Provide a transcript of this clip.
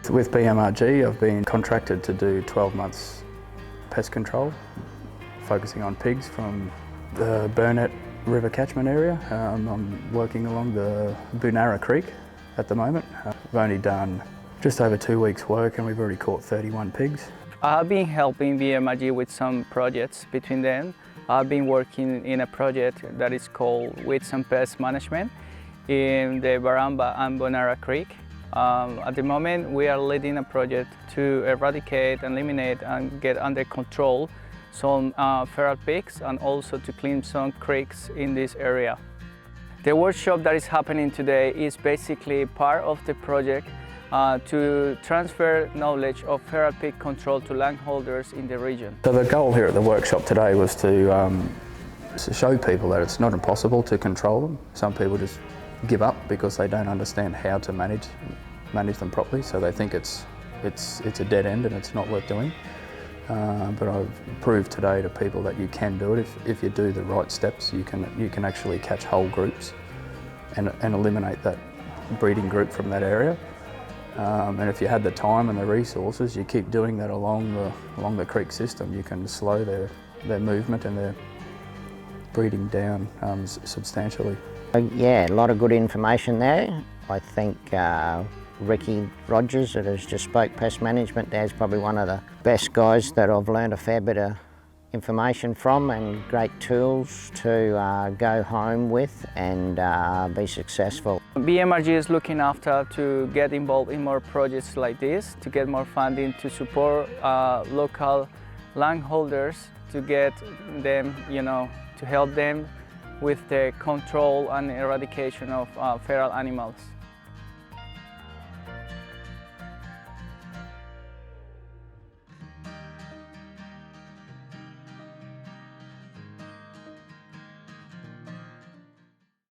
With BMRG, I've been contracted to do 12 months pest control, focusing on pigs from the Burnett River catchment area. I'm working along the Bunara Creek at the moment. I've only done just over 2 weeks' work and we've already caught 31 pigs. I've been helping BMRG with some projects between them. I've been working in a project that is called Weeds and Pest Management in the Baramba and Bunara Creek. At the moment, we are leading a project to eradicate, eliminate and get under control some feral pigs and also to clean some creeks in this area. The workshop that is happening today is basically part of the project to transfer knowledge of feral pig control to landholders in the region. So the goal here at the workshop today was to show people that it's not impossible to control them. Some people just give up because they don't understand how to manage them properly, so they think it's a dead end and it's not worth doing. But I've proved today to people that you can do it. If you do the right steps, you can actually catch whole groups and eliminate that breeding group from that area. And if you had the time and the resources, you keep doing that along the creek system, you can slow their movement and their breeding down substantially. Yeah, a lot of good information there. I think Ricky Rogers, that has just spoke pest management, there's probably one of the best guys that I've learned a fair bit of information from and great tools to go home with and be successful. BMRG is looking after to get involved in more projects like this, to get more funding to support local landholders, to get them, to help them with the control and eradication of feral animals.